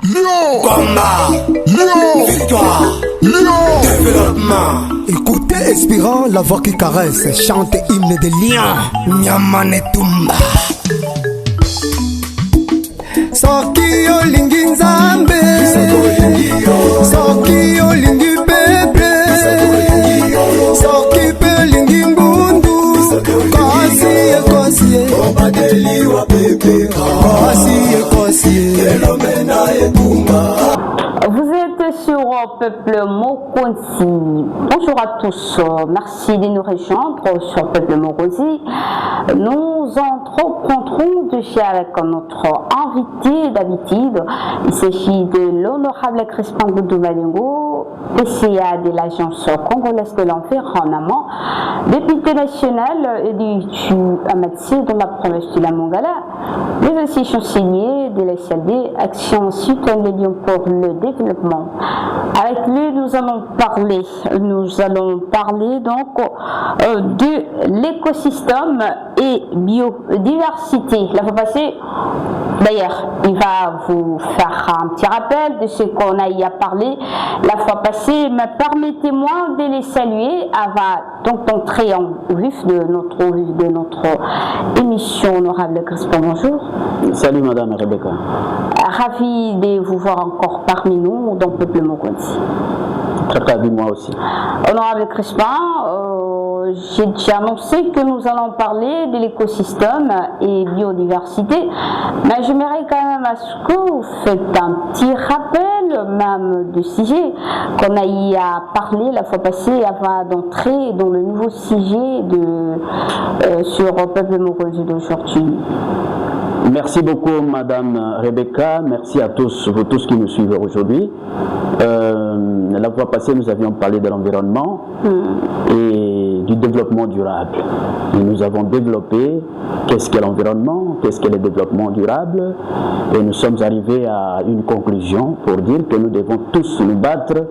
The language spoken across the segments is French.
Lyon, combat, Lyon, victoire, Lyon. développement. Écoutez Espérant, la voix qui caresse, chante hymne de Lyon. Nyamane Tumba. Soki olingi nzambe, soki olingi pepe, soki pe olingi mbundu, kosi obadeliwa pepe, kosi Vous êtes sur Peuple Mokonzi. Bonjour à tous. Merci de nous rejoindre sur Peuple Mokonzi. Nous entreprendrons de avec notre invité d'habitude. Il s'agit de l'honorable Crispin Goudou Malengo, PCA de l'Agence congolaise de l'environnement, député national élu à Matsi dans la province de la Mongala, mais aussi chancelier de la SLD, Action Citoyenne de Lyon pour le développement. Avec lui, nous allons parler donc de l'écosystème et biodiversité. La fois passée, d'ailleurs, il va vous faire un petit rappel de ce qu'on a y à parler la fois passée, mais permettez-moi de les saluer avant donc d'entrer en vif de notre émission. Honorable Crispin, bonjour. Salut Madame Rebecca. Ravi de vous voir encore parmi nous dans Peuple Mokonzi. Très ravi moi aussi. Honorable Crispin, j'ai déjà annoncé que nous allons parler de l'écosystème et biodiversité, mais j'aimerais quand même à ce que vous faites un petit rappel même du sujet qu'on a y à parler la fois passée avant d'entrer dans le nouveau sujet sur Peuple Mokonzi d'aujourd'hui. Merci beaucoup Madame Rebecca, merci à tous, vous tous qui nous suivez aujourd'hui. La fois passée nous avions parlé de l'environnement et du développement durable. Et nous avons développé qu'est-ce qu'est l'environnement, qu'est-ce qu'est le développement durable, et nous sommes arrivés à une conclusion pour dire que nous devons tous nous battre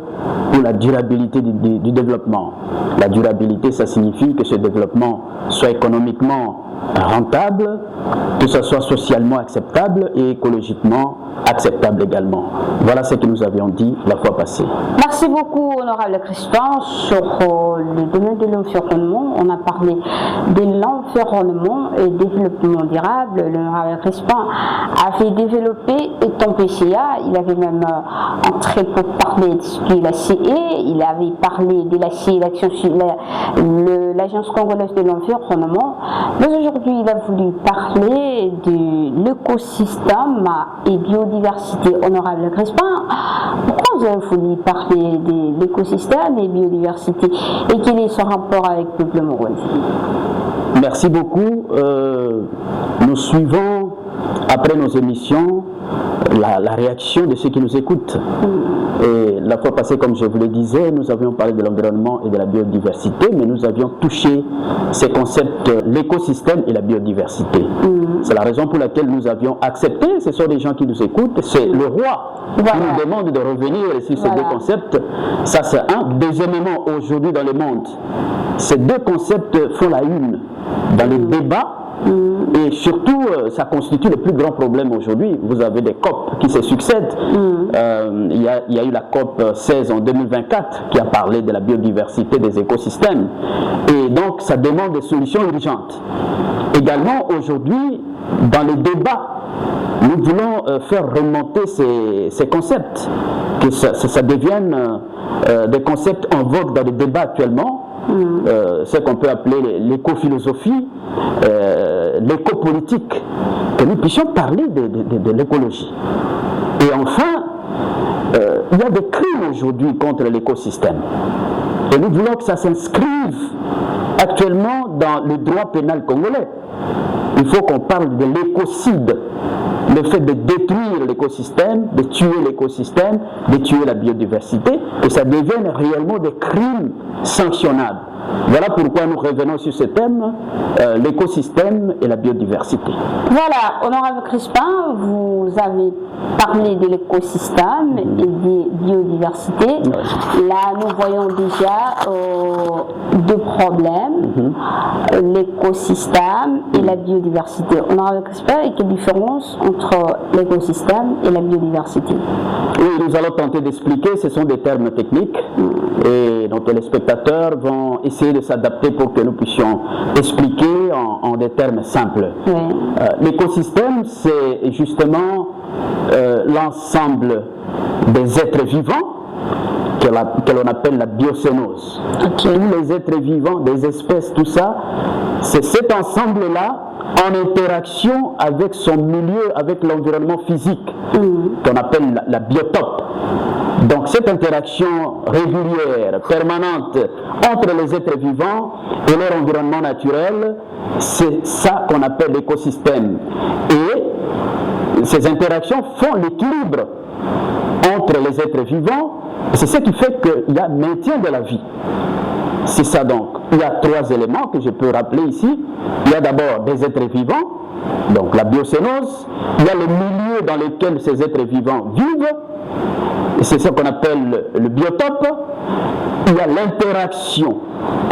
pour la durabilité du développement. La durabilité, ça signifie que ce développement soit économiquement rentable, que ce soit socialement acceptable et écologiquement acceptable également. Voilà ce que nous avions dit la fois passée. Merci beaucoup, honorable Crispin. Sur le domaine de l'environnement, on a parlé de l'environnement et développement durable. L'honorable Crispin avait développé étant PCA, il avait même entré pour parler de la CE, il avait parlé de la CE, l'Agence congolaise de l'environnement. Mais aujourd'hui, il a voulu parler de l'écosystème et biodiversité. Honorable Crispin, pourquoi vous avez voulu parler de l'écosystème et biodiversité et quel est son rapport avec le Peuple Mokonzi? Merci beaucoup. Nous suivons, après nos émissions, la réaction de ceux qui nous écoutent. Et la fois passée, comme je vous le disais, nous avions parlé de l'environnement et de la biodiversité, mais nous avions touché ces concepts, l'écosystème et la biodiversité. C'est la raison pour laquelle nous avions accepté, ce sont des gens qui nous écoutent, c'est le roi qui nous demande de revenir sur ces deux concepts. Ça c'est un. Deuxièmement, aujourd'hui dans le monde, ces deux concepts font la une dans les débats. Et surtout, ça constitue le plus grand problème aujourd'hui. Vous avez des COP qui se succèdent. Il y a eu la COP 16 en 2024 qui a parlé de la biodiversité des écosystèmes. Et donc, ça demande des solutions urgentes. Également, aujourd'hui, dans les débats, nous voulons faire remonter ces concepts, que ça devienne des concepts en vogue dans les débats actuellement. Ce qu'on peut appeler l'écophilosophie, l'écopolitique, que nous puissions parler de l'écologie. Et enfin, il y a des crimes aujourd'hui contre l'écosystème. Et nous voulons que ça s'inscrive actuellement dans le droit pénal congolais. Il faut qu'on parle de l'écocide, le fait de détruire l'écosystème, de tuer l'écosystème, de tuer la biodiversité, que ça devienne réellement des crimes sanctionnables. Voilà pourquoi nous revenons sur ce thème, l'écosystème et la biodiversité. Voilà, honorable Crispin, vous avez parlé de l'écosystème et de biodiversité. Là, nous voyons déjà deux problèmes, l'écosystème et la biodiversité. Honorable Crispin, et quelle différence entre entre l'écosystème et la biodiversité? Oui, nous allons tenter d'expliquer, ce sont des termes techniques et nos téléspectateurs vont essayer de s'adapter pour que nous puissions expliquer en des termes simples. Oui. L'écosystème, c'est justement l'ensemble des êtres vivants que l'on appelle la biocénose. Okay. Tous les êtres vivants, des espèces, tout ça, c'est cet ensemble-là en interaction avec son milieu, avec l'environnement physique, qu'on appelle la biotope. Donc cette interaction régulière, permanente entre les êtres vivants et leur environnement naturel, c'est ça qu'on appelle l'écosystème. Et ces interactions font l'équilibre entre les êtres vivants, et c'est ce qui fait qu'il y a maintien de la vie. C'est ça donc. Il y a trois éléments que je peux rappeler ici. Il y a d'abord des êtres vivants, donc la biocénose. Il y a le milieu dans lequel ces êtres vivants vivent, et c'est ce qu'on appelle le biotope. Il y a l'interaction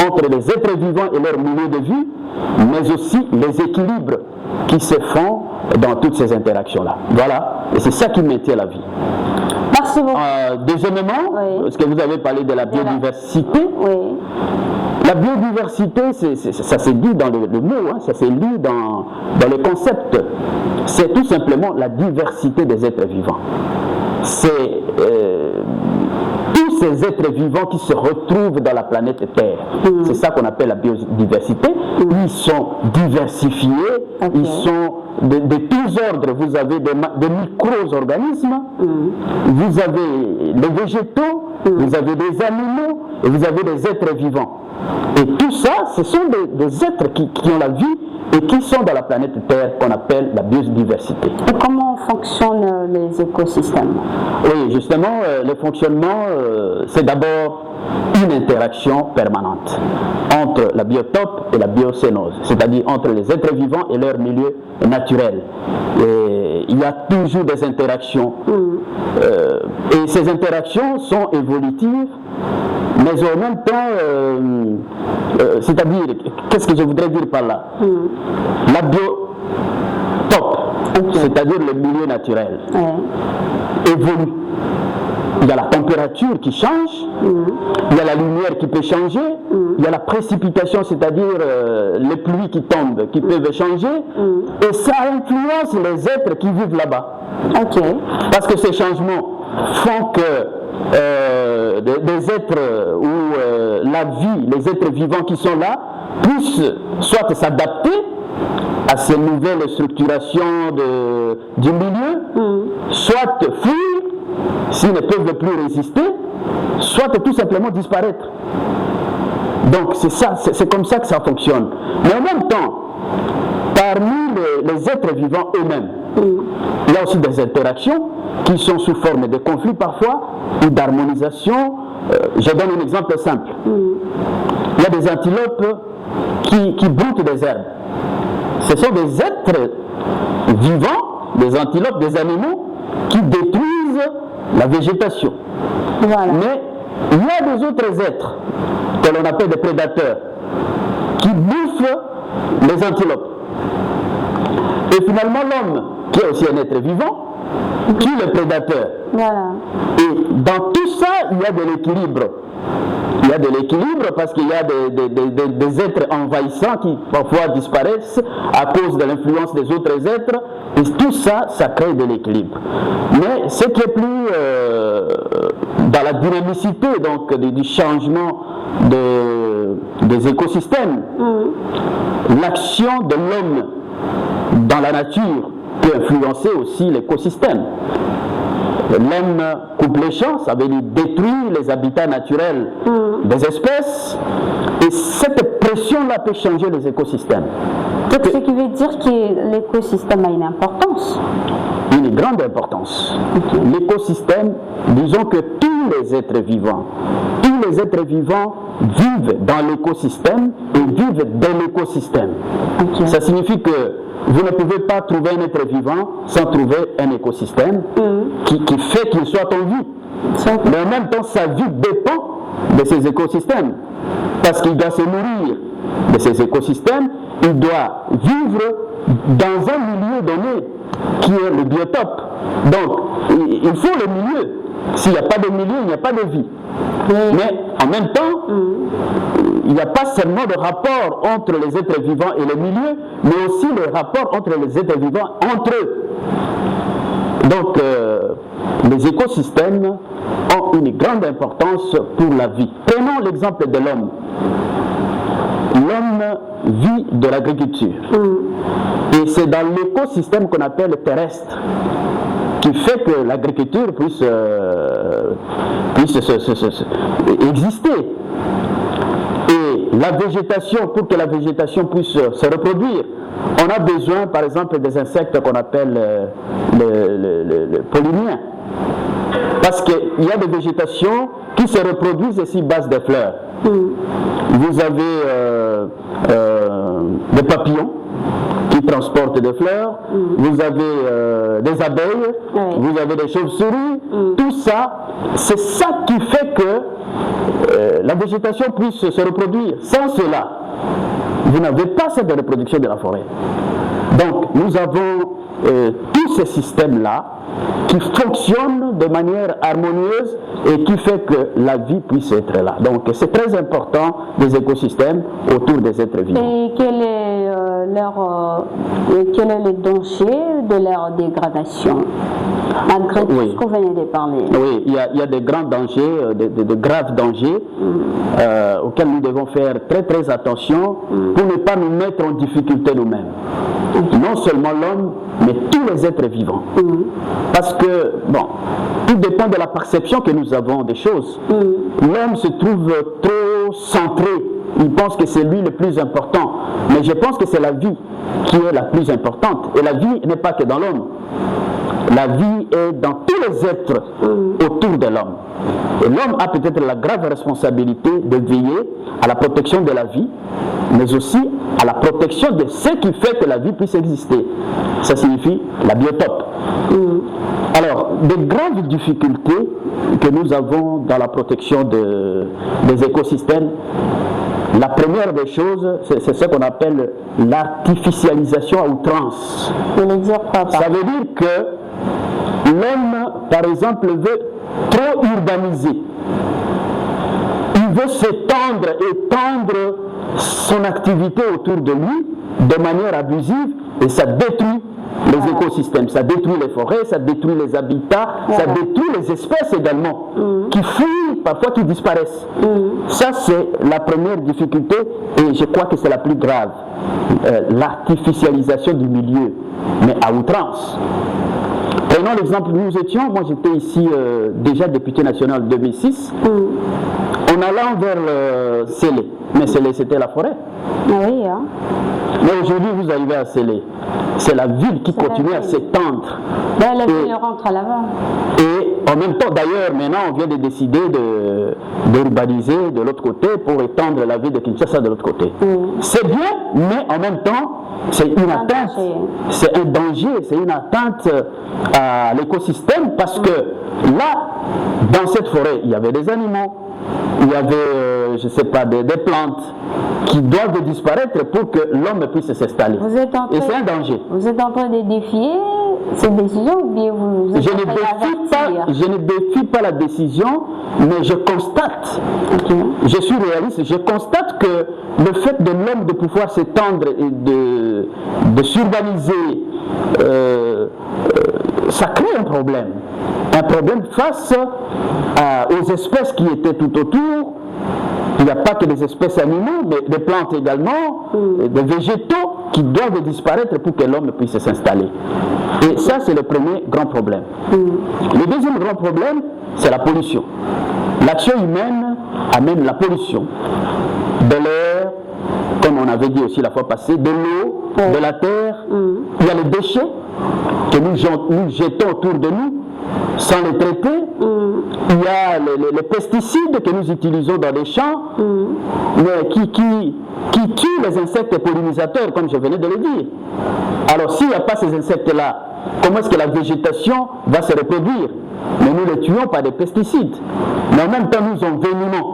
entre les êtres vivants et leur milieu de vie, mais aussi les équilibres qui se font dans toutes ces interactions-là. Voilà, et c'est ça qui maintient la vie. Merci beaucoup. Deuxièmement, Oui. parce que vous avez parlé de la biodiversité, Oui. la biodiversité, ça s'est dit dans le mot, hein, ça s'est lu dans le concept. C'est tout simplement la diversité des êtres vivants. C'est tous ces êtres vivants qui se retrouvent dans la planète Terre. C'est ça qu'on appelle la biodiversité. Ils sont diversifiés, ils sont de tous ordres. Vous avez des micro-organismes, vous avez les végétaux, vous avez des animaux et vous avez des êtres vivants. Et tout ça, ce sont des êtres qui ont la vie et qui sont dans la planète Terre qu'on appelle la biodiversité. Et comment fonctionnent les écosystèmes? Oui, justement, le fonctionnement, c'est d'abord une interaction permanente entre la biotope et la biocénose, c'est-à-dire entre les êtres vivants et leur milieu naturel. Et il y a toujours des interactions. Et ces interactions sont évolutives, mais en même temps, c'est-à-dire, qu'est-ce que je voudrais dire par là? La biotope, c'est-à-dire le milieu naturel, évolue. Il y a la température qui change, il y a la lumière qui peut changer, il y a la précipitation, c'est-à-dire les pluies qui tombent, qui peuvent changer, et ça influence les êtres qui vivent là-bas. Parce que ces changements font que des êtres ou la vie, les êtres vivants qui sont là, puissent soit s'adapter à ces nouvelles structurations du milieu, soit fuir s'ils ne peuvent plus résister, soit tout simplement disparaître. Donc c'est ça, c'est comme ça que ça fonctionne. Mais en même temps, parmi les êtres vivants eux-mêmes, il y a aussi des interactions qui sont sous forme de conflits parfois ou d'harmonisation. Je donne un exemple simple. Il y a des antilopes qui broutent des herbes. Ce sont des êtres vivants, des antilopes, des animaux qui détruisent la végétation. Voilà. Mais il y a des autres êtres que l'on appelle des prédateurs qui bouffent les antilopes. Et finalement l'homme, qui est aussi un être vivant, tue le prédateur. Voilà. Et dans tout ça, il y a de l'équilibre. Il y a de l'équilibre parce qu'il y a des êtres envahissants qui parfois disparaissent à cause de l'influence des autres êtres. Et tout ça, ça crée de l'équilibre. Mais ce qui est plus dans la dynamicité donc, du changement des écosystèmes, l'action de l'homme dans la nature peut influencer aussi l'écosystème. L'homme coupe les champs, ça veut dire détruire les habitats naturels des espèces, et cette pression-là peut changer les écosystèmes. Donc, ce qui veut dire que l'écosystème a une importance. Une grande importance. L'écosystème, disons que tous les êtres vivants vivent dans l'écosystème et vivent dans l'écosystème. Ça signifie que vous ne pouvez pas trouver un être vivant sans trouver un écosystème qui fait qu'il soit en vie. Mais en même temps, sa vie dépend de ces écosystèmes. Parce qu'il doit se nourrir de ces écosystèmes, il doit vivre dans un milieu donné. qui est le biotope. Donc, il faut le milieu. S'il n'y a pas de milieu, il n'y a pas de vie. Mais en même temps, il n'y a pas seulement de rapport entre les êtres vivants et le milieu, mais aussi le rapport entre les êtres vivants entre eux. Donc, les écosystèmes ont une grande importance pour la vie. Prenons l'exemple de l'homme. L'homme vit de l'agriculture. Et c'est dans l'écosystème qu'on appelle terrestre qui fait que l'agriculture puisse exister. Et la végétation, pour que la végétation puisse se reproduire, on a besoin par exemple des insectes qu'on appelle les polliniens. Parce qu'il y a des végétations qui se reproduisent et s'y basent des fleurs. Vous avez des papillons qui transportent des fleurs, vous avez des abeilles, vous avez des chauves-souris, tout ça, c'est ça qui fait que la végétation puisse se reproduire. Sans cela, vous n'avez pas cette reproduction de la forêt. Donc, nous avons tous ces systèmes-là qui fonctionnent de manière harmonieuse et qui fait que la vie puisse être là. Donc, c'est très important des écosystèmes autour des êtres vivants. Et quel est le danger de leur dégradation, malgré tout ce que vous venez de parler? Oui, il y a des grands dangers, de graves dangers auxquels nous devons faire très très attention pour ne pas nous mettre en difficulté nous-mêmes. Non seulement l'homme, mais tous les êtres vivants. Parce que, bon, tout dépend de la perception que nous avons des choses. L'homme se trouve trop centré. Il pense que c'est lui le plus important. Mais je pense que c'est la vie qui est la plus importante. Et la vie n'est pas que dans l'homme. La vie est dans tous les êtres autour de l'homme. Et l'homme a peut-être la grave responsabilité de veiller à la protection de la vie, mais aussi à la protection de ce qui fait que la vie puisse exister. Ça signifie la biotope. Alors, des grandes difficultés que nous avons dans la protection des écosystèmes, la première des choses, c'est ce qu'on appelle l'artificialisation à outrance. Ça veut dire quoi? Ça veut dire que l'homme, par exemple, veut trop urbaniser. Il veut s'étendre, étendre son activité autour de lui de manière abusive et ça détruit les écosystèmes, ça détruit les forêts, ça détruit les habitats, ça détruit les espèces également, qui fuient, parfois qui disparaissent. Ça, c'est la première difficulté et je crois que c'est la plus grave, l'artificialisation du milieu, mais à outrance. Prenons l'exemple où nous étions, moi j'étais ici déjà député national en 2006, en allant vers Sélé, mais Sélé c'était la forêt. Oui, hein. Mais aujourd'hui vous arrivez à Sélé, c'est la ville qui continue à s'étendre. La ville rentre là-bas. Et en même temps, d'ailleurs, maintenant on vient de décider d'urbaniser de l'autre côté pour étendre la ville de Kinshasa de l'autre côté. C'est bien, mais en même temps, c'est une atteinte, c'est un danger, c'est une atteinte à l'écosystème parce que là, dans cette forêt, il y avait des animaux, il y avait, je ne sais pas, des plantes qui doivent disparaître pour que l'homme puisse s'installer. Et c'est un danger. Vous êtes en train de défier cette décision ou bien vous êtes je ne défie pas la décision, mais je constate, je suis réaliste, je constate que le fait de l'homme de pouvoir s'étendre et de s'urbaniser, ça crée un problème face aux espèces qui étaient tout autour. Il n'y a pas que des espèces animaux, mais des plantes également, des végétaux qui doivent disparaître pour que l'homme puisse s'installer. Et ça, c'est le premier grand problème. Le deuxième grand problème, c'est la pollution. L'action humaine amène la pollution de l'air, comme on avait dit aussi la fois passée, de l'eau, de la terre. Il y a les déchets que nous jetons autour de nous sans les traiter. Il y a les pesticides que nous utilisons dans les champs, mais qui tuent les insectes pollinisateurs, comme je venais de le dire. Alors s'il n'y a pas ces insectes-là, comment est-ce que la végétation va se reproduire? Mais nous les tuons par des pesticides. Mais en même temps, nous envenimons.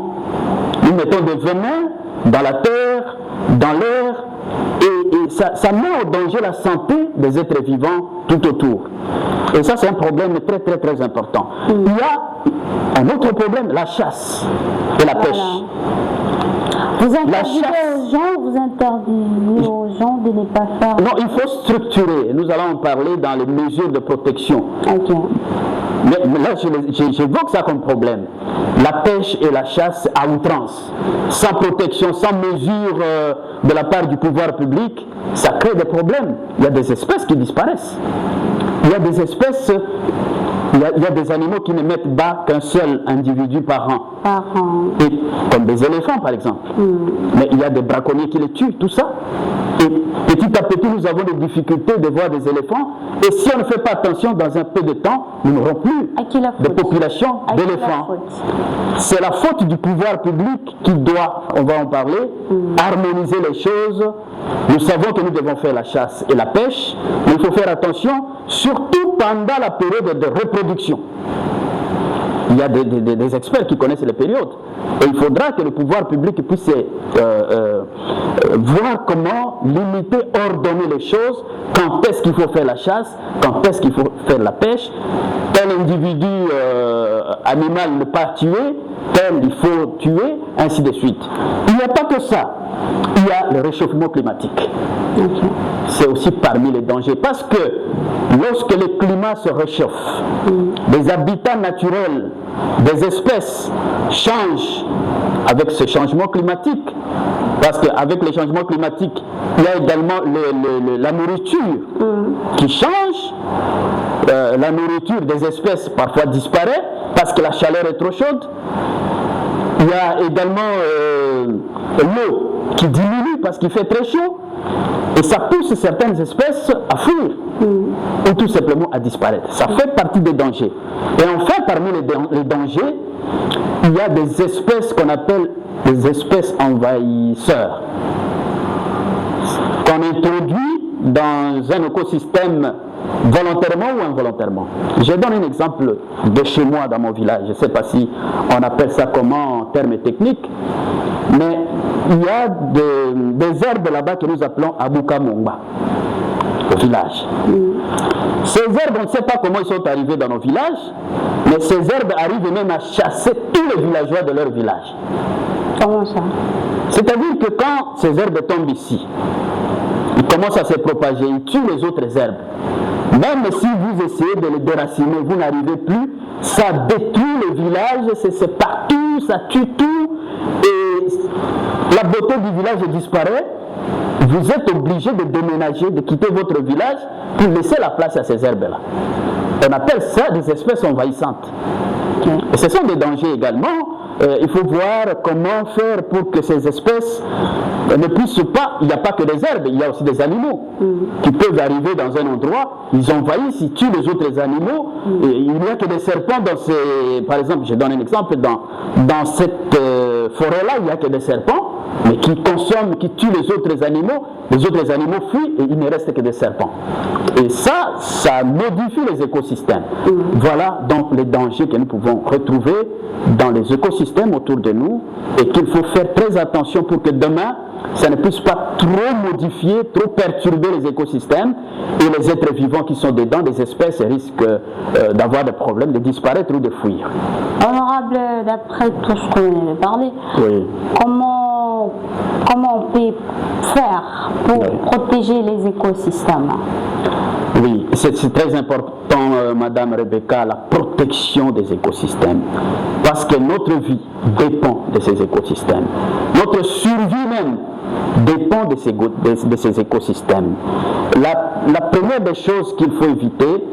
Nous mettons des venins dans la terre, dans l'air, et ça met au danger la santé des êtres vivants tout autour. Et ça, c'est un problème très, très, très important. Il y a un autre problème, la chasse et la pêche. Vous interdisez aux gens de ne pas faire... Non, il faut structurer. Nous allons en parler dans les mesures de protection. Ok. Mais là, j'évoque ça comme problème. La pêche et la chasse à outrance, sans protection, sans mesure de la part du pouvoir public, ça crée des problèmes. Il y a des espèces qui disparaissent. Il y a des espèces, il y a des animaux qui ne mettent bas qu'un seul individu par an. Et, comme des éléphants par exemple. Mais il y a des braconniers qui les tuent, tout ça. Et petit à petit, nous avons des difficultés de voir des éléphants. Et si on ne fait pas attention, dans un peu de temps, nous n'aurons plus de population d'éléphants. C'est la faute du pouvoir public qui doit, on va en parler, harmoniser les choses. Nous savons que nous devons faire la chasse et la pêche, mais il faut faire attention, surtout pendant la période de reproduction. Il y a des experts qui connaissent les périodes. Et il faudra que le pouvoir public puisse voir comment limiter, ordonner les choses, quand est-ce qu'il faut faire la chasse, quand est-ce qu'il faut faire la pêche, tel individu animal ne pas tuer, tel il faut tuer, ainsi de suite. Il n'y a pas que ça. Il y a le réchauffement climatique. C'est aussi parmi les dangers. Parce que lorsque le climat se réchauffe, les habitats naturels des espèces changent avec ce changement climatique. Parce qu'avec le changement climatique, il y a également la nourriture qui change. La nourriture des espèces parfois disparaît parce que la chaleur est trop chaude. Il y a également l'eau qui diminue parce qu'il fait très chaud. Et ça pousse certaines espèces à fuir ou tout simplement à disparaître. Ça fait partie des dangers. Et enfin, parmi les dangers, il y a des espèces qu'on appelle des espèces envahisseurs, qu'on introduit dans un écosystème volontairement ou involontairement. Je donne un exemple de chez moi dans mon village. Je ne sais pas si on appelle ça comment en termes techniques, mais il y a des herbes là-bas que nous appelons Abuka Mongba au village. Ces herbes, on ne sait pas comment ils sont arrivés dans nos villages, mais ces herbes arrivent même à chasser tous les villageois de leur village. Comment ça? C'est-à-dire que quand ces herbes tombent ici, ils commencent à se propager, ils tuent les autres herbes. Même si vous essayez de les déraciner, vous n'arrivez plus, ça détruit le village, c'est partout, ça tue tout, et la beauté du village disparaît. Vous êtes obligé de déménager, de quitter votre village pour laisser la place à ces herbes-là. On appelle ça des espèces envahissantes. Et ce sont des dangers également. Il faut voir comment faire pour que ces espèces ne puissent pas, il n'y a pas que des herbes, il y a aussi des animaux qui peuvent arriver dans un endroit, ils envahissent, ils tuent les autres animaux, et il n'y a que des serpents dans ces, par exemple, je donne un exemple, dans cette forêt-là, il n'y a que des serpents, mais qui consomment, qui tuent les autres animaux fuient et il ne reste que des serpents. Et ça modifie les écosystèmes. Voilà donc les dangers que nous pouvons retrouver dans les écosystèmes autour de nous et qu'il faut faire très attention pour que demain, ça ne puisse pas trop modifier, trop perturber les écosystèmes et les êtres vivants qui sont dedans, les espèces risquent d'avoir des problèmes, de disparaître ou de fuir. Honorable, d'après tout ce qu'on vient de parler, comment on peut faire pour protéger les écosystèmes? Oui, c'est très important, Madame Rebecca, la protection des écosystèmes. Parce que notre vie dépend de ces écosystèmes. Notre survie même dépend de ces écosystèmes. La première des choses qu'il faut éviter,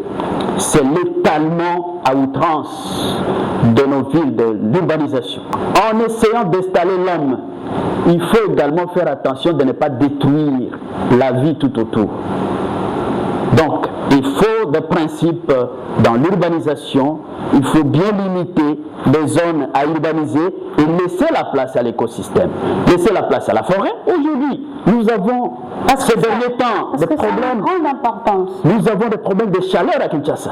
c'est l'étalement à outrance de nos villes, de l'urbanisation. En essayant d'installer l'homme, il faut également faire attention de ne pas détruire la vie tout autour. Donc, il faut des principes dans l'urbanisation, il faut bien limiter les zones à urbaniser et laisser la place à l'écosystème, laisser la place à la forêt. Aujourd'hui, nous avons, ces derniers temps, des problèmes. Nous avons des problèmes de chaleur à Kinshasa.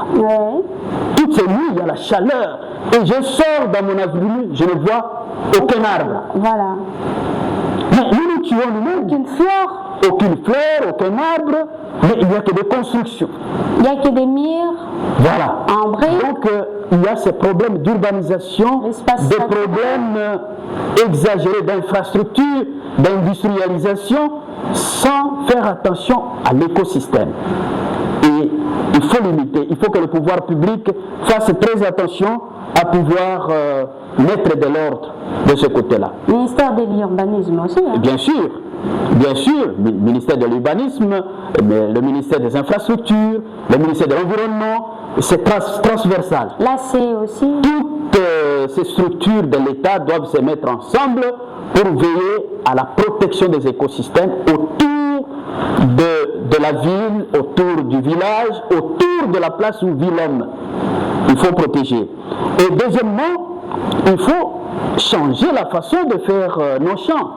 Toutes ces nuits, il y a la chaleur. Et je sors dans mon avenue, je ne vois aucun arbre. Voilà. Mais nous tu vois nous-mêmes. Aucune fleur. Aucune fleur, aucun arbre, mais il n'y a que des constructions. Il n'y a que des murs. Voilà. En briques. Donc, il y a ces problèmes d'urbanisation, L'espace des naturel. problèmes exagérés d'infrastructures, d'industrialisation, sans faire attention à l'écosystème. Et il faut limiter, il faut que le pouvoir public fasse très attention à pouvoir mettre de l'ordre de ce côté-là. Ministère de l'urbanisme aussi. Hein. Bien sûr, le ministère de l'urbanisme, le ministère des infrastructures, le ministère de l'environnement, c'est transversal. L'AC aussi. Toutes ces structures de l'État doivent se mettre ensemble pour veiller à la protection des écosystèmes autour de la ville, autour du village, autour de la place où vit l'homme. Il faut protéger. Et deuxièmement, il faut changer la façon de faire nos champs.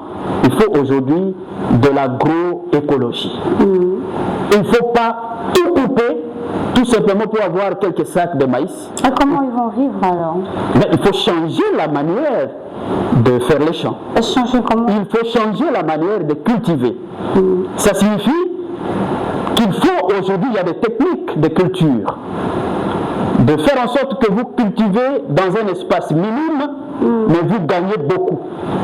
Il faut aujourd'hui de l'agroécologie. Il ne faut pas tout couper, tout simplement pour avoir quelques sacs de maïs. Et comment ils vont vivre alors? Mais il faut changer la manière de faire les champs. Changer comment? Il faut changer la manière de cultiver. Ça signifie qu'il faut, aujourd'hui, il y a des techniques de culture. De faire en sorte que vous cultivez dans un espace minime, mais vous gagnez beaucoup,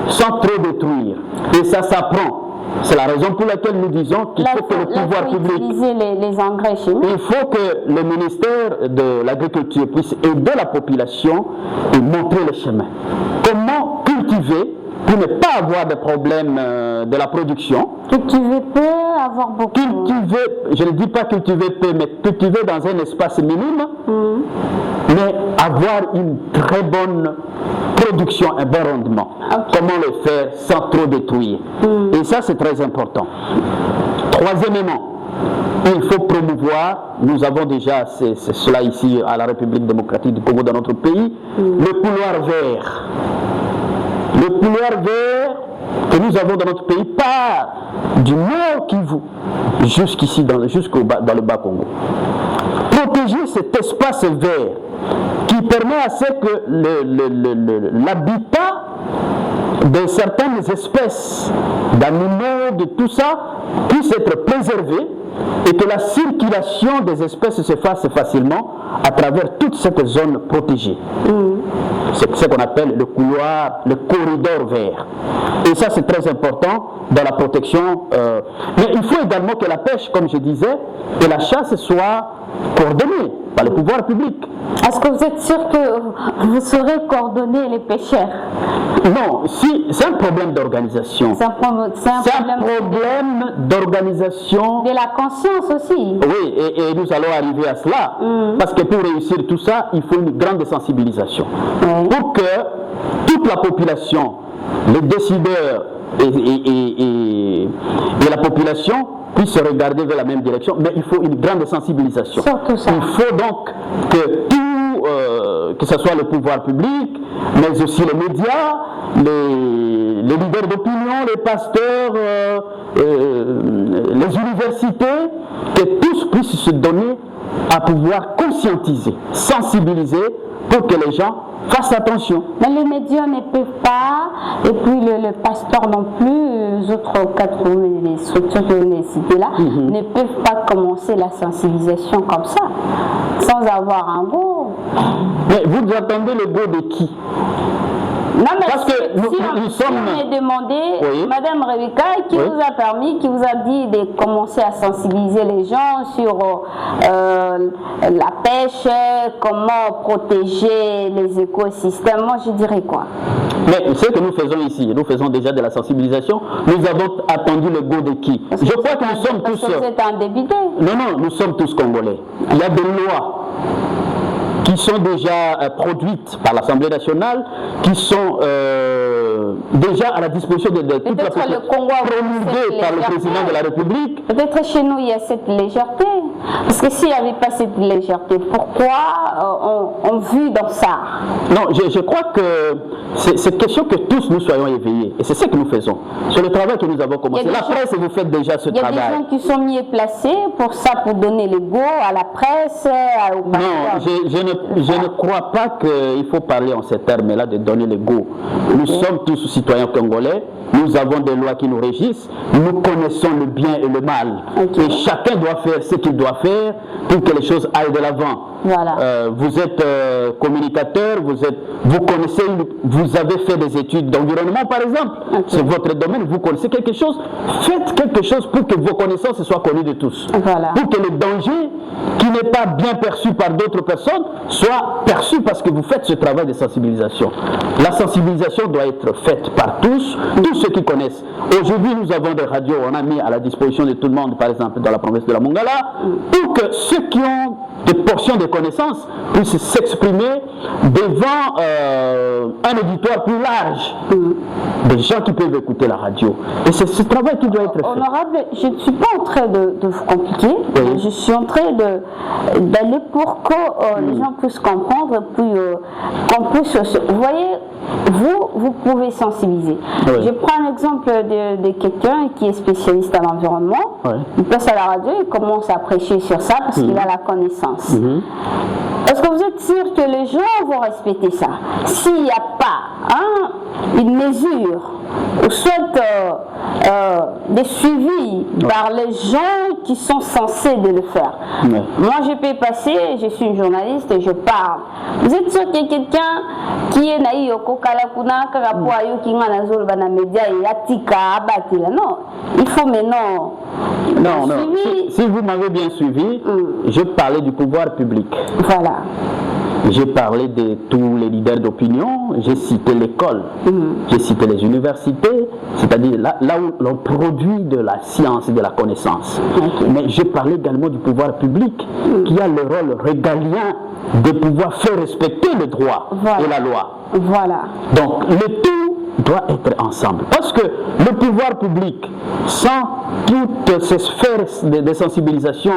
sans trop détruire. Et ça s'apprend. C'est la raison pour laquelle nous disons qu'il faut que le pouvoir public... utiliser les engrais chimiques. Il faut que le ministère de l'Agriculture puisse aider la population et montrer le chemin. Comment cultiver pour ne pas avoir de problème de la production. Cultiver peu, avoir beaucoup. Cultiver, je ne dis pas cultiver peu, mais cultiver dans un espace minime, mais avoir une très bonne production, un bon rendement. Okay. Comment le faire sans trop détruire. Et ça, c'est très important. Troisièmement, il faut promouvoir, nous avons déjà cela ici à la République démocratique du Congo dans notre pays, le couloir vert. Le couloir vert que nous avons dans notre pays part du nord Kivu jusqu'ici, dans le bas Congo. Protéger cet espace vert qui permet à ce que l'habitat de certaines espèces d'animaux, de tout ça, puisse être préservé et que la circulation des espèces se fasse facilement à travers toute cette zone protégée. C'est ce qu'on appelle le couloir, le corridor vert. Et ça, c'est très important dans la protection. Mais il faut également que la pêche, comme je disais, et la chasse soient coordonnées par le pouvoir public. Est-ce que vous êtes sûr que vous saurez coordonner les pêcheurs? Non, si, c'est un problème d'organisation. C'est un problème d'organisation. De la conscience aussi. Oui, et nous allons arriver à cela. Parce que pour réussir tout ça, il faut une grande sensibilisation. Pour que toute la population, les décideurs et la population puissent se regarder vers la même direction, mais il faut une grande sensibilisation. Surtout ça. Il faut donc que ce soit le pouvoir public, mais aussi les médias, les leaders d'opinion, les pasteurs, les universités, que tous puissent se donner à pouvoir conscientiser, sensibiliser pour que les gens fassent attention. Mais les médias ne peuvent pas, et puis le pasteur non plus, les autres les structures que vous avez citées là, ne peuvent pas commencer la sensibilisation comme ça, sans avoir un go. Mais vous attendez le go de qui? Non, mais parce que nous sommes... on est demandé, oui. Madame Rebecca, qui vous a permis, qui vous a dit de commencer à sensibiliser les gens sur la pêche, comment protéger les écosystèmes. Moi, je dirais quoi? Mais ce que nous faisons ici, nous faisons déjà de la sensibilisation. Nous avons attendu le go de qui? Je crois que nous sommes tous... Vous êtes un député. Non, nous sommes tous Congolais. Il y a des lois qui sont déjà produites par l'Assemblée nationale, qui sont déjà à la disposition de toute la population, promulguées par le président de la République. Peut-être chez nous, il y a cette légèreté. Parce que s'il n'y avait pas cette légèreté, pourquoi on vit dans ça? Non, je crois que c'est question que tous nous soyons éveillés. Et c'est ce que nous faisons. C'est le travail que nous avons commencé. La presse, vous faites déjà ce travail. Il y a des gens qui sont mieux placés pour ça, pour donner le go à la presse, aux non, je ne crois pas qu'il faut parler en ces termes-là de donner le go. Nous sommes tous citoyens congolais. nous avons des lois qui nous régissent, nous connaissons le bien et le mal. Et chacun doit faire ce qu'il doit faire pour que les choses aillent de l'avant. Voilà. Vous êtes communicateur, vous connaissez, vous avez fait des études d'environnement par exemple, c'est votre domaine, vous connaissez quelque chose, faites quelque chose pour que vos connaissances soient connues de tous. Voilà. Pour que le danger qui n'est pas bien perçu par d'autres personnes soit perçu parce que vous faites ce travail de sensibilisation. La sensibilisation doit être faite par tous ceux qui connaissent. Aujourd'hui, nous avons des radios, on a mis à la disposition de tout le monde, par exemple dans la province de la Mongala, pour que ceux qui ont des portions de connaissances puissent s'exprimer devant un auditoire plus large, des gens qui peuvent écouter la radio. Et c'est ce travail qui doit être fait. Honorable, je ne suis pas en train de vous compliquer, je suis en train d'aller pour que les gens puissent comprendre, puis qu'on puisse... Vous voyez, vous pouvez sensibiliser. Je prends un exemple de quelqu'un qui est spécialiste à l'environnement, il passe à la radio, il commence à prêcher sur ça parce qu'il a la connaissance. Est-ce que vous êtes sûr que les gens vont respecter ça? S'il n'y a pas une mesure, ou soit des suivis par les gens qui sont censés de le faire. Moi, je peux passer, je suis une journaliste et je parle. Vous êtes sûr qu'il y a quelqu'un qui est naïf au Kokalakuna, Karapoayo, qui est dans les médias et Atika, Abatila? Non, il faut maintenant. Non. Si vous m'avez bien suivi, je parlais du pouvoir public. Voilà. J'ai parlé de tous les leaders d'opinion, j'ai cité l'école, j'ai cité les universités, c'est-à-dire là où l'on produit de la science et de la connaissance. Mais j'ai parlé également du pouvoir public qui a le rôle régalien de pouvoir faire respecter le droit et la loi. Voilà. Donc le tout doit être ensemble. Parce que le pouvoir public, sans toutes ces sphères de sensibilisation,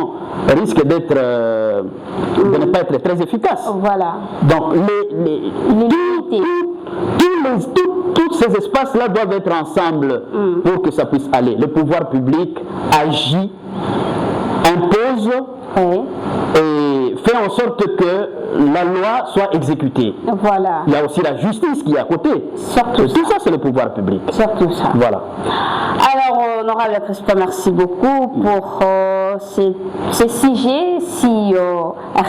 risque d'être, de ne pas être très efficace. Voilà. Donc, tous ces espaces-là doivent être ensemble pour que ça puisse aller. Le pouvoir public agit, impose et fait en sorte que la loi soit exécutée. Voilà. Il y a aussi la justice qui est à côté. Surtout tout ça, c'est le pouvoir public. Surtout ça. Voilà. Alors, honorable Crispa, merci beaucoup pour ces sujets si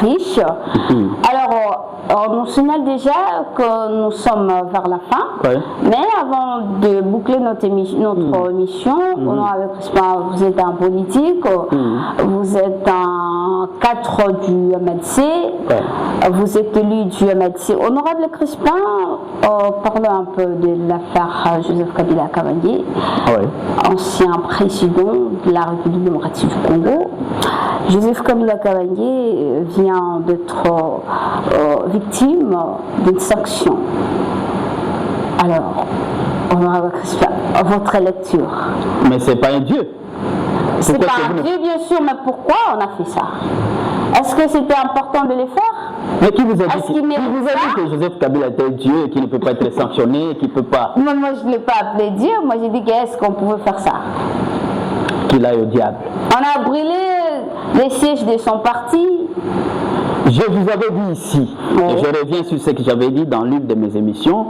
riches. Alors, on nous signale déjà que nous sommes vers la fin. Mais avant de boucler notre émission, honorable Crispa, vous êtes un politique, vous êtes un cadre du MLC, vous êtes élu du MLC. Honorable Crispin, parlons un peu de l'affaire Joseph Kabila Kabange, ancien président de la République démocratique du Congo. Joseph Kabila Kabange vient d'être victime d'une sanction. Alors, honorable Crispin, votre lecture? Mais c'est pas un dieu. C'est pas un dieu, bien sûr, mais pourquoi on a fait ça? Est-ce que c'était important de le faire? Mais qui vous a dit que Joseph Kabila était Dieu et qu'il ne peut pas être sanctionné, qu'il ne peut pas... Moi, je ne l'ai pas appelé Dieu, moi j'ai dit qu'est-ce qu'on pouvait faire ça? Qu'il aille au diable. On a brûlé les sièges de son parti. Je vous avais dit ici, et je reviens sur ce que j'avais dit dans l'une de mes émissions,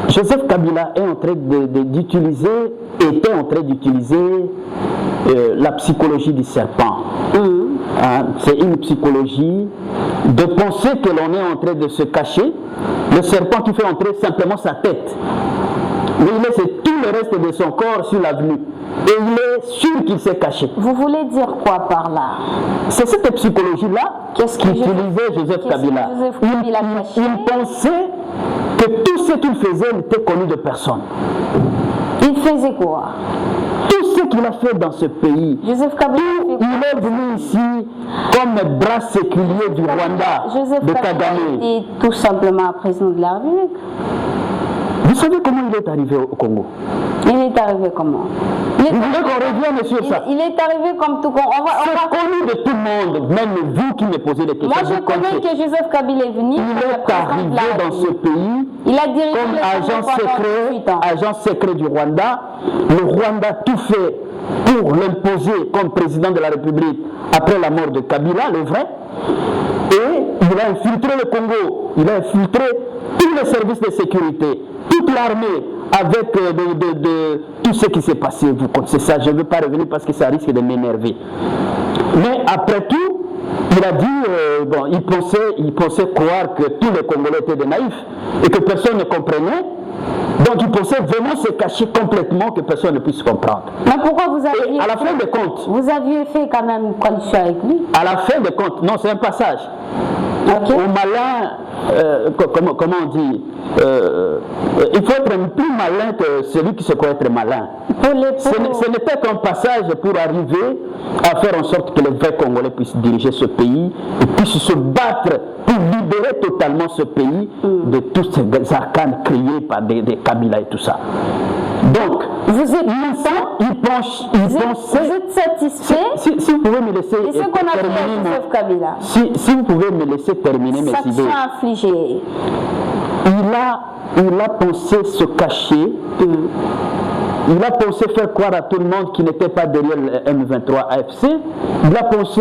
Joseph Kabila est en train était en train d'utiliser la psychologie du serpent. C'est une psychologie de penser que l'on est en train de se cacher, le serpent qui fait entrer simplement sa tête. Mais il laisse tout le reste de son corps sur l'avenue. Et il est sûr qu'il s'est caché. Vous voulez dire quoi par là? C'est cette psychologie-là qu'utilisait Joseph Kabila. Il pensait que tout ce qu'il faisait n'était connu de personne. Il faisait quoi? Tout ce qu'il a fait dans ce pays. Joseph Kabila, il est venu ici comme bras séculier du Rwanda, de Kagame. Il est tout simplement président de la République. Vous savez comment il est arrivé au Congo? Il est arrivé comment? Vous voulez qu'on revienne sur ça? Il est arrivé comme tout Congo. C'est connu de tout le monde, même vous qui me posez des questions. Moi, je connais que Joseph Kabila est venu. Il est arrivé dans ce pays il a dirigé comme agent secret du Rwanda. Le Rwanda a tout fait pour l'imposer comme président de la République après la mort de Kabila, le vrai. Et il a infiltré le Congo, il a infiltré tous les services de sécurité, toute l'armée, avec tout ce qui s'est passé. Vous connaissez ça, je ne veux pas revenir parce que ça risque de m'énerver. Mais après tout, il a dit, il pensait croire que tous les Congolais étaient des naïfs et que personne ne comprenait. Donc il pensait vraiment se cacher complètement, que personne ne puisse comprendre. Mais pourquoi vous aviez... Et à la fin des comptes... Vous aviez fait quand même une coalition avec lui? À la fin des comptes, non, c'est un passage. Okay. Au malin, comment on dit, il faut être plus malin que celui qui se croit être malin. Ce n'était qu'un passage pour arriver à faire en sorte que les vrais Congolais puissent diriger ce pays et puissent se battre pour libérer totalement ce pays de tous ces arcanes créés par des Kabila et tout ça. Donc, vous êtes vous êtes satisfait? Si vous pouvez me laisser et ce qu'on a fait à Joseph Kabila. Si vous pouvez me laisser terminer mes idées. Sanction infligée. Il a pensé se cacher. Il a pensé faire croire à tout le monde qu'il n'était pas derrière le M23 AFC. Il a pensé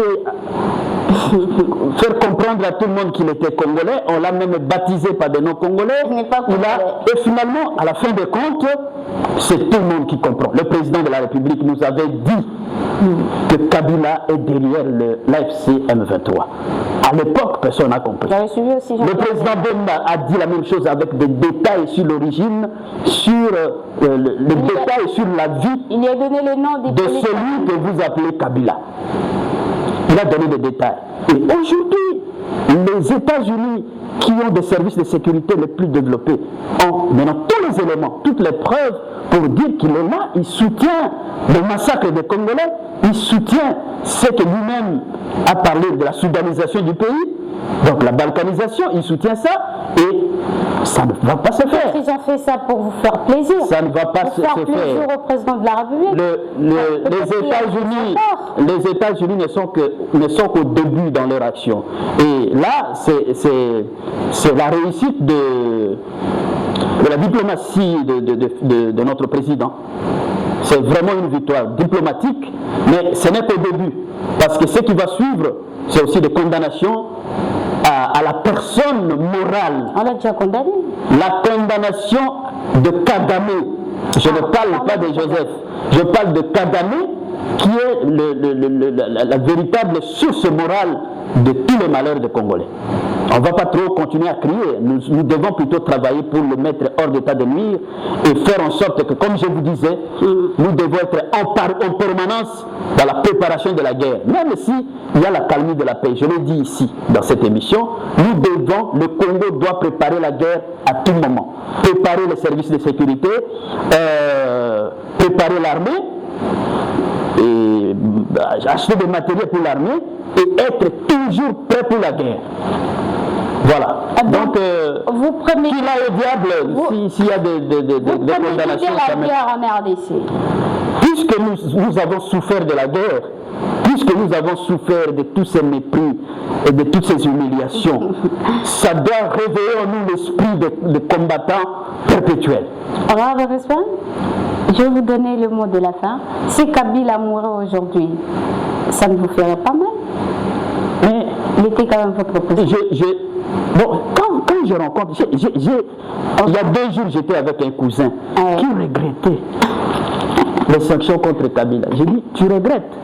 faire comprendre à tout le monde qu'il était congolais. On l'a même baptisé par des noms congolais. Et finalement, à la fin des comptes, c'est tout le monde qui comprend. Le président de la République nous avait dit que Kabila est derrière l'AFC M23. À l'époque, personne n'a compris. Le président Bemba a dit la même chose avec des détails sur l'origine, sur le détail sur la vie il a donné le nom de celui que vous appelez Kabila. Il a donné des détails. Et aujourd'hui, les États-Unis, qui ont des services de sécurité les plus développés, ont maintenant tous les éléments, toutes les preuves pour dire qu'il est là, il soutient le massacre des Congolais, il soutient ce que lui-même a parlé de la soudanisation du pays, donc la balkanisation, il soutient ça, et ça ne va pas se faire. Ils ont fait ça pour vous faire plaisir. Ça ne va pas se faire. Pour faire plaisir au président de la République. Les États-Unis ne sont qu'au début dans leur action. Et là, c'est la réussite de la diplomatie de notre président. C'est vraiment une victoire diplomatique, mais ce n'est qu'au début. Parce que ce qui va suivre, c'est aussi des condamnations à la personne morale. On l'a déjà condamné. La condamnation de Kagame. Je ne parle pas de Joseph. Je parle de Kagame, qui est la véritable source morale de tous les malheurs des Congolais. On ne va pas trop continuer à crier. Nous devons plutôt travailler pour le mettre hors d'état de nuire et faire en sorte que, comme je vous disais, nous devons être en permanence dans la préparation de la guerre. Même s'il y a la calmie de la paix, je l'ai dit ici, dans cette émission, le Congo doit préparer la guerre à tout moment. Préparer les services de sécurité, préparer l'armée, et acheter des matériels pour l'armée et être toujours prêt pour la guerre. Voilà. Donc, qu'il aille au diable s'il y a des condamnations. La guerre en RDC. Puisque nous avons souffert de la guerre, puisque nous avons souffert de tous ces mépris et de toutes ces humiliations, ça doit réveiller en nous l'esprit de combattant perpétuel. Alors, je vais vous donner le mot de la fin. Si Kabila mourait aujourd'hui, ça ne vous ferait pas mal? Mais il était quand même votre président. Bon, quand je rencontre, il y a 2 jours, j'étais avec un cousin qui regrettait les sanctions contre Kabila. J'ai dit, tu regrettes?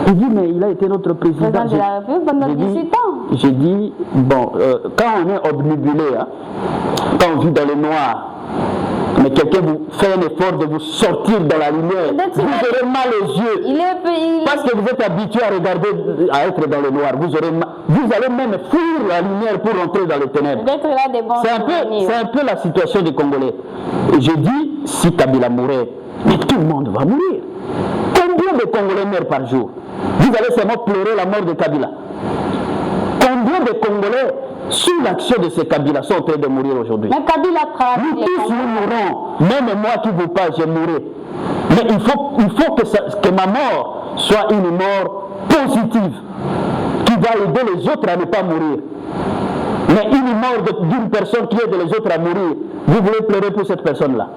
Il dit, mais il a été notre président. De la République pendant 18 ans. J'ai dit, bon, quand on est obnubilé, quand on vit dans le noir, mais quelqu'un vous fait un effort de vous sortir dans la lumière, vous aurez mal aux yeux. Parce que vous êtes habitué à regarder, à être dans le noir. Vous allez même fuir la lumière pour rentrer dans les ténèbres. C'est un peu la situation des Congolais. Et je dis, si Kabila mourait, mais tout le monde va mourir. Combien de Congolais meurent par jour? Vous allez seulement pleurer la mort de Kabila. Combien de Congolais, sous l'action de ces Kabila, sont en train de mourir aujourd'hui? Mais Kabila travaille. Nous tous, nous mourrons. Même moi qui vous parle, je mourrai. Mais il faut que ma mort soit une mort positive, qui va aider les autres à ne pas mourir. Mais une mort d'une personne qui aide les autres à mourir, vous voulez pleurer pour cette personne-là?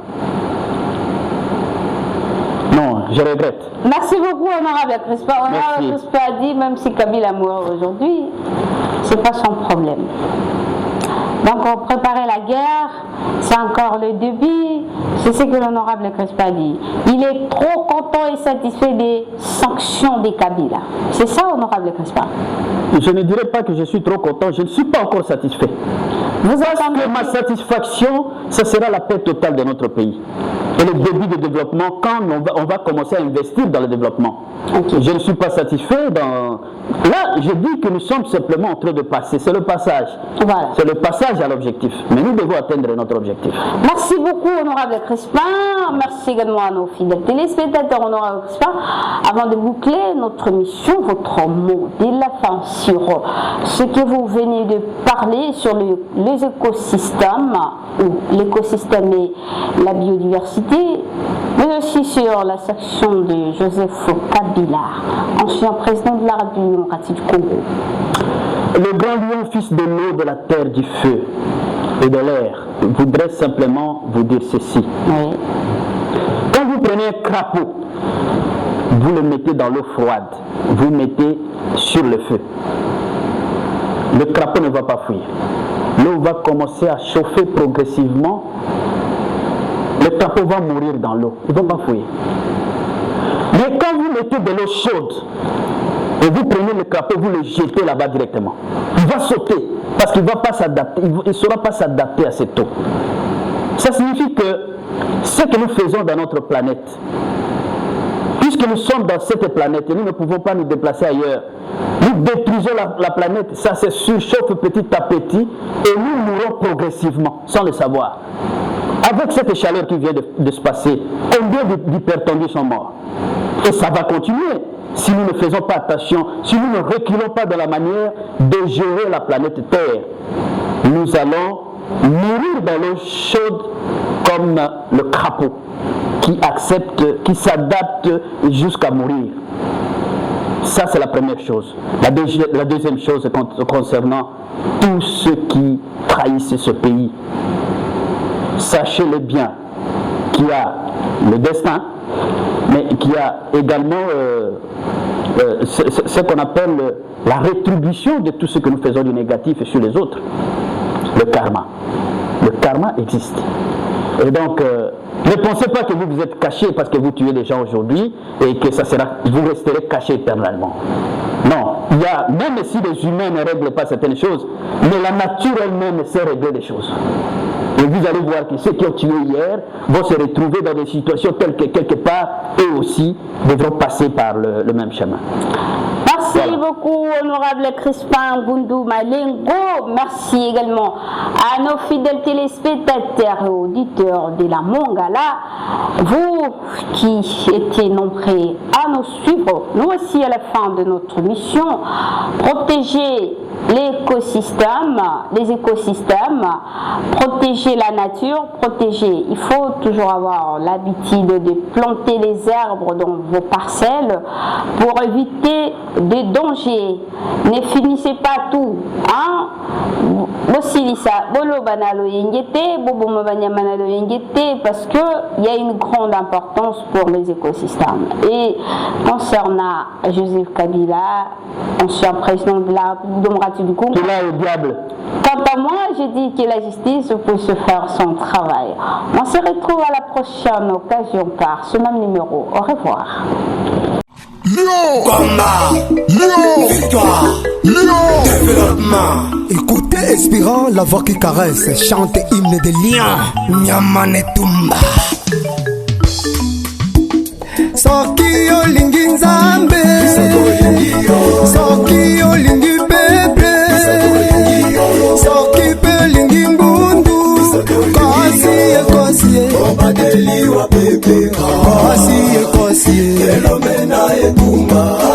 Non, je regrette. Merci beaucoup, honorable Crispa. Honorable Crispa a dit, même si Kabila meurt aujourd'hui, c'est pas son problème. Donc, on préparait la guerre, c'est encore le début. C'est ce que l'honorable Crespa dit. Il est trop content et satisfait des sanctions des Kabila. C'est ça, honorable Crespa? Je ne dirais pas que je suis trop content, je ne suis pas encore satisfait. Vous Parce entendez que ma satisfaction, ce sera la paix totale de notre pays. Et le début de développement, quand on va commencer à investir dans le développement. Okay. Je ne suis pas satisfait dans... Là, je dis que nous sommes simplement en train de passer. C'est le passage. Voilà. C'est le passage à l'objectif. Mais nous devons atteindre notre objectif. Merci beaucoup, honorable Crispin. Merci également à nos fidèles téléspectateurs, honorable Crispin. Avant de boucler notre mission, votre mot de la fin sur ce que vous venez de parler sur les écosystèmes, ou l'écosystème et la biodiversité, mais aussi sur la section de Joseph Kabila, ancien président de la République démocratique du Congo. Le grand lion, fils de l'eau, de la terre, du feu et de l'air, voudrait simplement vous dire ceci. Oui. Quand vous prenez un crapaud, vous le mettez dans l'eau froide, vous mettez sur le feu. Le crapaud ne va pas fuir. L'eau va commencer à chauffer progressivement. Le crapaud va mourir dans l'eau, il ne va pas fuir. Mais quand vous mettez de l'eau chaude, et vous prenez le crapaud, vous le jetez là-bas directement, il va sauter, parce qu'il ne va pas s'adapter, il ne saura pas s'adapter à cette eau. Ça signifie que ce que nous faisons dans notre planète, puisque nous sommes dans cette planète et nous ne pouvons pas nous déplacer ailleurs, nous détruisons la planète, ça se surchauffe petit à petit et nous mourrons progressivement sans le savoir. Avec cette chaleur qui vient de se passer, combien d'hypertendus sont morts? Et ça va continuer si nous ne faisons pas attention, si nous ne reculons pas dans la manière de gérer la planète Terre. Nous allons mourir dans l'eau chaude comme le crapaud qui accepte, qui s'adapte jusqu'à mourir. Ça, c'est la première chose. La deuxième chose concernant tous ceux qui trahissent ce pays. Sachez-le bien, qu'il y a le destin, mais qu'il y a également ce qu'on appelle la rétribution de tout ce que nous faisons du négatif sur les autres. Le karma. Le karma existe. Et donc, ne pensez pas que vous vous êtes caché parce que vous tuez des gens aujourd'hui et que vous resterez caché éternellement. Non, il y a, même si les humains ne règlent pas certaines choses, mais la nature elle-même sait régler les choses. Et vous allez voir que ceux qui ont tué hier vont se retrouver dans des situations telles que quelque part, eux aussi, devront passer par le même chemin. Merci beaucoup, honorable Crispin Goundou Malengo. Merci également à nos fidèles téléspectateurs et auditeurs de la Mongala. Vous qui étiez nombreux à nous suivre, nous aussi à la fin de notre mission, protéger l'écosystème, les écosystèmes, protéger la nature, protéger. Il faut toujours avoir l'habitude de planter les arbres dans vos parcelles pour éviter des dangers. Ne finissez pas tout. Hein? Parce qu'il y a une grande importance pour les écosystèmes. Et concernant Joseph Kabila, ancien président de la démocratie du Congo, au diable. Quant à moi, je dis que la justice peut se faire son travail. On se retrouve à la prochaine occasion par ce même numéro. Au revoir. Lion, combat, Lion, victoire, Lion, développement. Écoutez, Espérant, la voix qui caresse, chante hymne de lion. Nyamane Tumba. Soki olingi nzambe, soki olingi pepe, soki pe olingi ngundu, kosi ekosi, kosi ekosi.